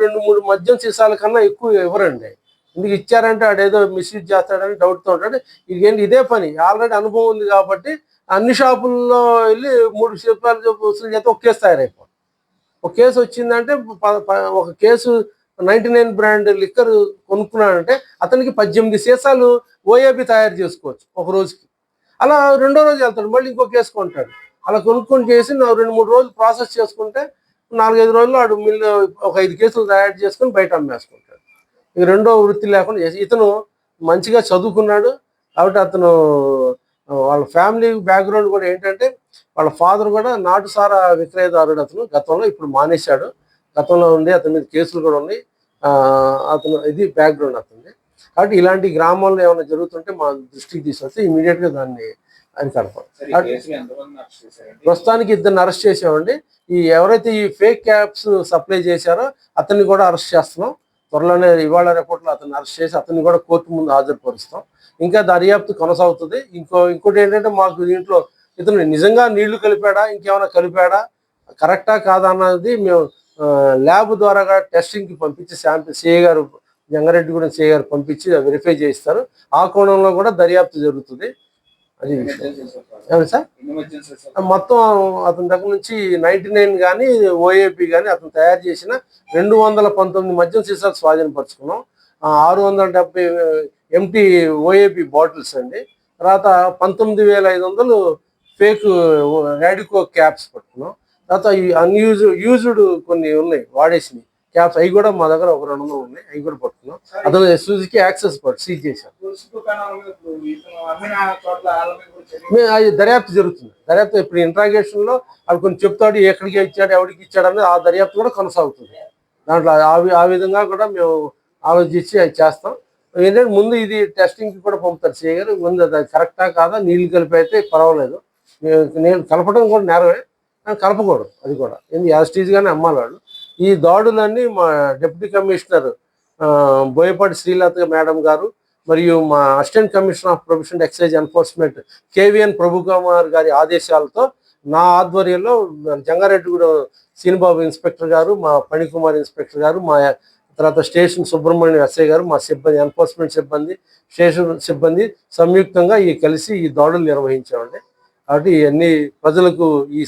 2-3 మద్యం సీసాల కన్నా ఎక్కువ ఇవ్వరండి. ఎందుకు ఇచ్చారంటే ఆడేదో మిస్యూజ్ చేస్తాడని డౌట్‌తో ఉంటాడు. ఇదేంటి ఇదే పని. ఆల్రెడీ అనుభవం ఉంది కాబట్టి అన్ని షాపుల్లో వెళ్ళి 3 సీసాలు చొప్పున వసూలు చేస్తే ఒక కేసు తయారైపోతుంది. ఒక కేసు వచ్చిందంటే ప ప ఒక కేసు 99 బ్రాండ్ లిక్కర్ కొనుక్కున్నాడంటే అతనికి 18 సీసాలు ఓఏబీ తయారు చేసుకోవచ్చు ఒక రోజుకి. అలా రెండో రోజు వెళ్తాడు. మళ్ళీ ఇంకో కేసు కొంటాడు. అలా కొనుక్కొని చేసి 2-3 రోజులు ప్రాసెస్ చేసుకుంటే 4-5 రోజుల్లో ఆడు మిల్లు ఒక 5 కేసులు తయారు చేసుకొని బయట అమ్మేసుకుంటాడు. ఇక రెండో వృత్తి లేకుండా చేసి ఇతను మంచిగా చదువుకున్నాడు. కాబట్టి అతను వాళ్ళ ఫ్యామిలీ బ్యాక్గ్రౌండ్ కూడా ఏంటంటే వాళ్ళ ఫాదర్ కూడా నాటుసారా విక్రయదారుడు అతను గతంలో. ఇప్పుడు మానేశాడు. గతంలో ఉండి అతని మీద కేసులు కూడా ఉన్నాయి. అతను ఇది బ్యాక్గ్రౌండ్ అతనిది. కాబట్టి ఇలాంటి గ్రామాల్లో ఏమైనా జరుగుతుంటే మా దృష్టికి తీసుకొస్తే ఇమీడియట్గా దాన్ని అరికడతాం. ప్రస్తుతానికి 2 అరెస్ట్ చేసామండి. ఎవరైతే ఈ ఫేక్ క్యాప్స్ సప్లై చేశారో అతన్ని కూడా అరెస్ట్ చేస్తున్నాం. త్వరలోనే ఇవాళ రేపట్లో అతన్ని అరెస్ట్ చేసి అతన్ని కూడా కోర్టు ముందు హాజరుపరుస్తాం. ఇంకా దర్యాప్తు కొనసాగుతుంది. ఇంకోటి ఏంటంటే మాకు దీంట్లో ఇతను నిజంగా నీళ్లు కలిపాడా, ఇంకేమైనా కలిపాడా, కరెక్టా కాదా అన్నది మేము ల్యాబ్ ద్వారా టెస్టింగ్కి పంపించి శాంపిల్ సిఐ గారు, జంగారెడ్డిగూడెం సిఐ గారు పంపించి వెరిఫై చేయిస్తారు. ఆ కోణంలో కూడా దర్యాప్తు జరుగుతుంది. అది విషయం సార్. మొత్తం అతని దగ్గర నుంచి 99 కానీ ఓఏపీ కానీ అతను తయారు చేసిన 219 మద్యం సీసాలు స్వాధీనపరుచుకున్నాం. 670 ఎంటీ ఓఏపీ బాటిల్స్ అండి. తర్వాత 19,500 ఫేక్ రాడికో క్యాప్స్ పట్టుకున్నాం. తర్వాత ఈ యూజ్డ్ కొన్ని ఉన్నాయి వాడేసినవి క్యాప్స్, అవి కూడా మా దగ్గర ఒక 200 ఉన్నాయి. అవి కూడా పట్టుకున్నాం. అతను సుజుకి యాక్సెస్ సీజ్ చేశాం. అది దర్యాప్తు జరుగుతుంది. దర్యాప్తు ఇప్పుడు ఇంట్రాగేషన్లో అది కొన్ని చెప్తాడు, ఎక్కడికి ఇచ్చాడు, ఎవరికి ఇచ్చాడు అనేది ఆ దర్యాప్తు కూడా కొనసాగుతుంది. దాంట్లో ఆ విధంగా కూడా మేము ఆలోచించి అది చేస్తాం. ఏంటంటే ముందు ఇది టెస్టింగ్కి కూడా పంపుతారు సిఐ గారు. ముందు అది కరెక్టా కాదా, నీళ్ళు కలిపి అయితే పర్వాలేదు. నేను కలపడం కూడా నేరమే, కలపకూడదు. అది కూడా యాస్టీజ్గానే అమ్మాలి వాళ్ళు. ఈ దాడులన్నీ మా deputy commissioner Boyapati Srilatha madam గారు మరియు మా assistant commissioner of professional excise enforcement KVN Prabhukumar గారి ఆదేశాలతో నా ఆధ్వర్యంలో జంగారెడ్డిగూడెం సీనిబాబు ఇన్స్పెక్టర్ గారు, మా పణికుమార్ ఇన్స్పెక్టర్ గారు, మా తర్వాత స్టేషన్ సుబ్రహ్మణ్యం ఎస్ఐ గారు, మా సిబ్బంది ఎన్ఫోర్స్మెంట్ సిబ్బంది, స్టేషన్ సిబ్బంది సంయుక్తంగా కలిసి ఈ దాడులు నిర్వహించామండి. కాబట్టి ఇవన్నీ ప్రజలకు ఈ